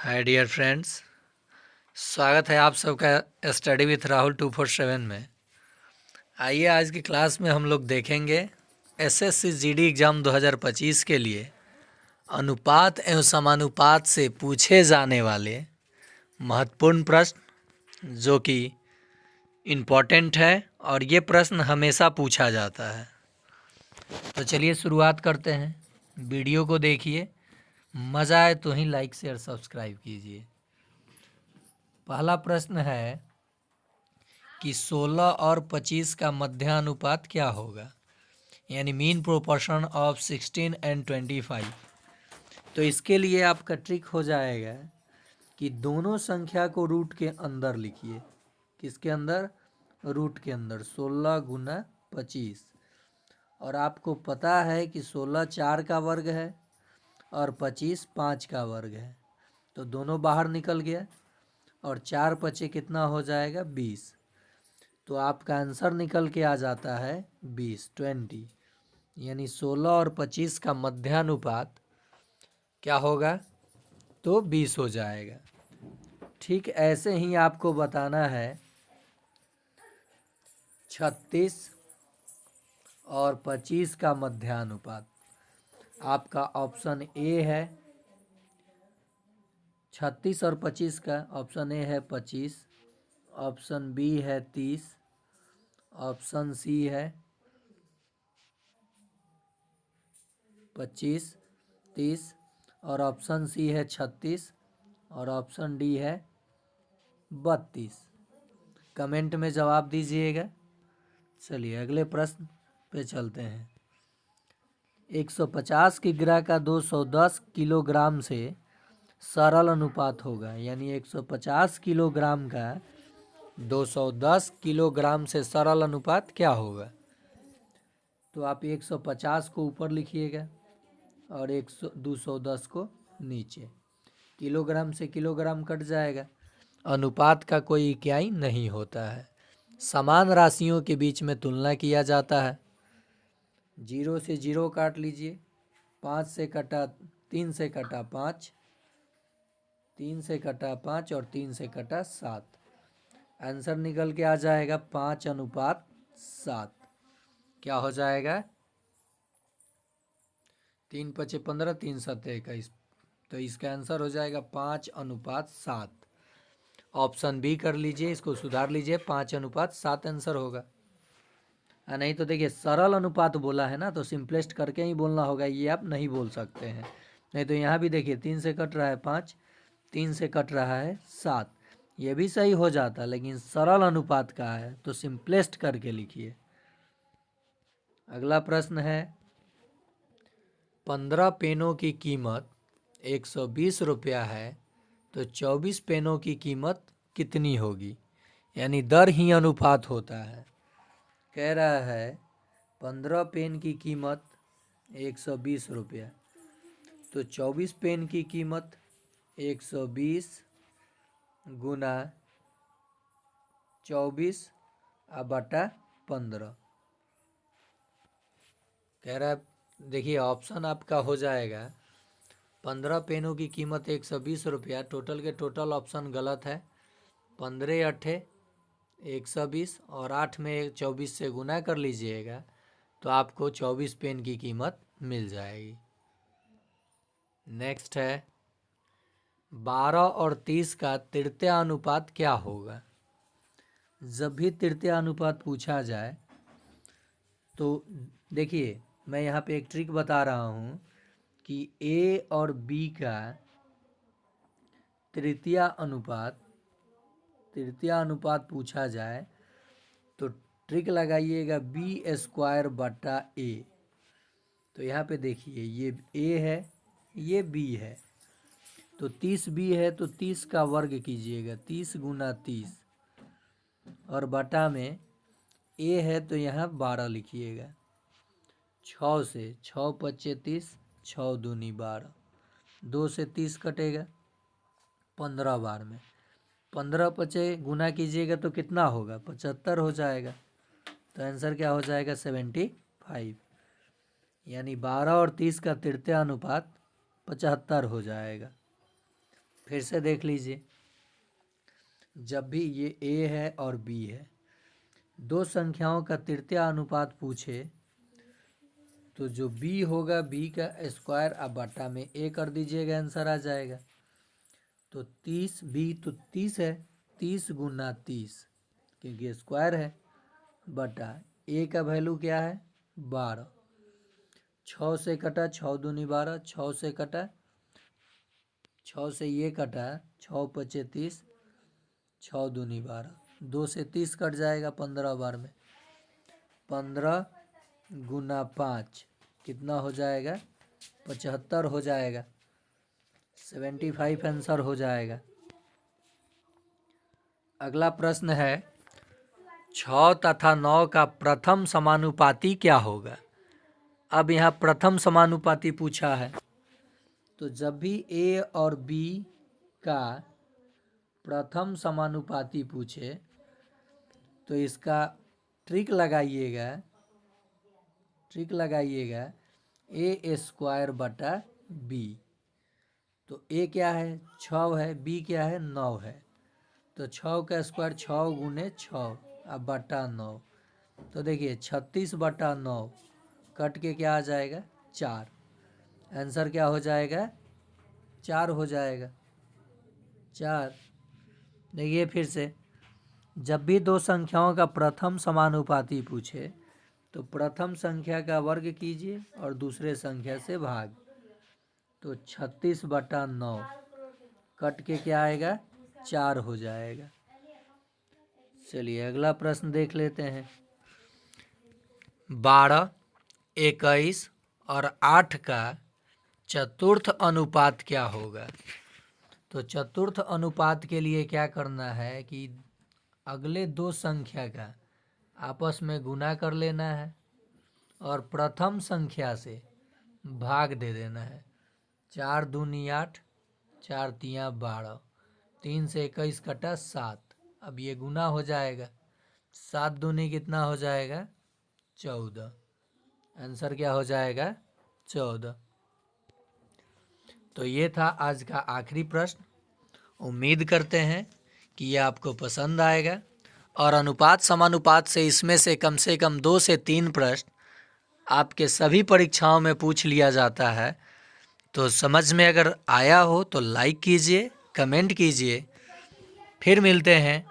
Hi dear friends, स्वागत है आप सबका स्टडी विथ राहुल 247 में। आइए आज की क्लास में हम लोग देखेंगे एसएससी जीडी एग्ज़ाम 2025 के लिए अनुपात एवं समानुपात से पूछे जाने वाले महत्वपूर्ण प्रश्न जो कि इम्पॉर्टेंट है और ये प्रश्न हमेशा पूछा जाता है। तो चलिए शुरुआत करते हैं। वीडियो को देखिए, मज़ा आए तो ही लाइक शेयर सब्सक्राइब कीजिए। पहला प्रश्न है कि 16 और 25 का मध्यानुपात क्या होगा, यानी मीन प्रोपोर्शन ऑफ 16 एंड 25। तो इसके लिए आपका ट्रिक हो जाएगा कि दोनों संख्या को रूट के अंदर लिखिए। किसके अंदर? रूट के अंदर। 16 गुना 25। और आपको पता है कि 16 4 का वर्ग है और 25 5 का वर्ग है, तो दोनों बाहर निकल गया और 4 पचे कितना हो जाएगा? 20। तो आपका आंसर निकल के आ जाता है 20, यानी 16 और 25 का मध्यानुपात क्या होगा? तो 20 हो जाएगा। ठीक ऐसे ही आपको बताना है 36 और 25 का मध्यानुपात। आपका ऑप्शन ए है 36 और 25 का। ऑप्शन ए है 25, ऑप्शन बी है 30, ऑप्शन सी है 25 30 और ऑप्शन सी है 36 और ऑप्शन डी है 32। कमेंट में जवाब दीजिएगा। चलिए अगले प्रश्न पे चलते हैं। 150 की ग्रा का 210 किलोग्राम से सरल अनुपात होगा, यानी 150 किलोग्राम का 210 किलोग्राम से सरल अनुपात क्या होगा? तो आप 150 को ऊपर लिखिएगा और 210 को नीचे। किलोग्राम से किलोग्राम कट जाएगा। अनुपात का कोई इकाई नहीं होता है। समान राशियों के बीच में तुलना किया जाता है। 0 से 0 काट लीजिए। 5 से कटा 3 से कटा 5, 3 से कटा 5 और 3 से कटा 7। आंसर निकल के आ जाएगा 5:7। क्या हो जाएगा? 3 पचे 15, 3 सत्ते 21। तो इसका आंसर हो जाएगा 5:7। ऑप्शन बी कर लीजिए, इसको सुधार लीजिए, 5:7 आंसर होगा। नहीं तो देखिए सरल अनुपात बोला है ना, तो सिंपलेस्ट करके ही बोलना होगा, ये आप नहीं बोल सकते हैं। नहीं तो यहाँ भी देखिए 3 से कट रहा है 5, 3 से कट रहा है 7, ये भी सही हो जाता, लेकिन सरल अनुपात का है तो सिंपलेस्ट करके लिखिए। अगला प्रश्न है 15 पेनों की कीमत 120 रुपया है, तो 24 पेनों की कीमत कितनी होगी? यानी दर ही अनुपात होता है। कह रहा है 15 पेन की कीमत 120 रुपया, तो 24 पेन की कीमत 120 गुना 24 बटा 15। कह रहा है देखिए ऑप्शन आपका हो जाएगा 15 पेनों की कीमत 120 रुपया। टोटल के टोटल ऑप्शन गलत है। 15 अट्ठे 120 और 8 में 24 से गुना कर लीजिएगा तो आपको 24 पेन की कीमत मिल जाएगी। नेक्स्ट है 12 और 30 का तृतीय अनुपात क्या होगा? जब भी तृतीय अनुपात पूछा जाए तो देखिए मैं यहाँ पे एक ट्रिक बता रहा हूँ कि ए और बी का तृतीय अनुपात पूछा जाए तो ट्रिक लगाइएगा b² बटा ए। तो यहाँ पे देखिए ये ए है, ये बी है, तो 30 बी है तो 30 का वर्ग कीजिएगा, 30 गुना 30 और बटा में ए है तो यहाँ 12 लिखिएगा। 6 से 6 पच्चे 30, 6 दूनी 12, 2 से 30 कटेगा 15 बार में। 15 पचे गुना कीजिएगा तो कितना होगा? 75 हो जाएगा। तो आंसर क्या हो जाएगा? 75। यानी 12 और 30 का तृतीय अनुपात 75 हो जाएगा। फिर से देख लीजिए, जब भी ये a है और b है, दो संख्याओं का तृतीय अनुपात पूछे तो जो b होगा b का स्क्वायर अब बटा में a कर दीजिएगा, आंसर आ जाएगा। तो 30 b तो 30 है, 30 गुना 30 क्योंकि स्क्वायर है, बटा a का वैल्यू क्या है 12। 6 से कटा 6 दूनी 12, 6 से कटा 6 से ये कटा 6 पचे 30, 6 दूनी 12, 2 से 30 कट जाएगा 15 बार में, 15 गुना 5 कितना हो जाएगा 75 हो जाएगा, 75 आंसर हो जाएगा। अगला प्रश्न है 6 तथा 9 का प्रथम समानुपाती क्या होगा। अब यहाँ प्रथम समानुपाती पूछा है, तो जब भी a और b का प्रथम समानुपाती पूछे तो इसका ट्रिक लगाइएगा a स्क्वायर बटा b। तो a क्या है 6 है, b क्या है 9 है, तो 6 का स्क्वायर 6 गुने 6 अब बटा 9। तो देखिए 36 बटा 9 कट के क्या आ जाएगा 4, आंसर क्या हो जाएगा 4 हो जाएगा, 4। देखिए फिर से, जब भी दो संख्याओं का प्रथम समानुपाती पूछे तो प्रथम संख्या का वर्ग कीजिए और दूसरे संख्या से भाग। तो 36 बटा 9 कट के क्या आएगा 4 हो जाएगा। चलिए अगला प्रश्न देख लेते हैं। 12, 21 और 8 का चतुर्थ अनुपात क्या होगा। तो चतुर्थ अनुपात के लिए क्या करना है कि अगले दो संख्या का आपस में गुना कर लेना है और प्रथम संख्या से भाग दे देना है। 4 दूनी 8, 4 तिया 12, 3 से 21 कटा 7, अब ये गुना हो जाएगा, 7 दूनी कितना हो जाएगा 14, आंसर क्या हो जाएगा 14। तो ये था आज का आखिरी प्रश्न। उम्मीद करते हैं कि ये आपको पसंद आएगा और अनुपात समानुपात से इसमें से कम 2 से 3 प्रश्न आपके सभी परीक्षाओं में पूछ लिया जाता है। तो समझ में अगर आया हो तो लाइक कीजिए, कमेंट कीजिए। फिर मिलते हैं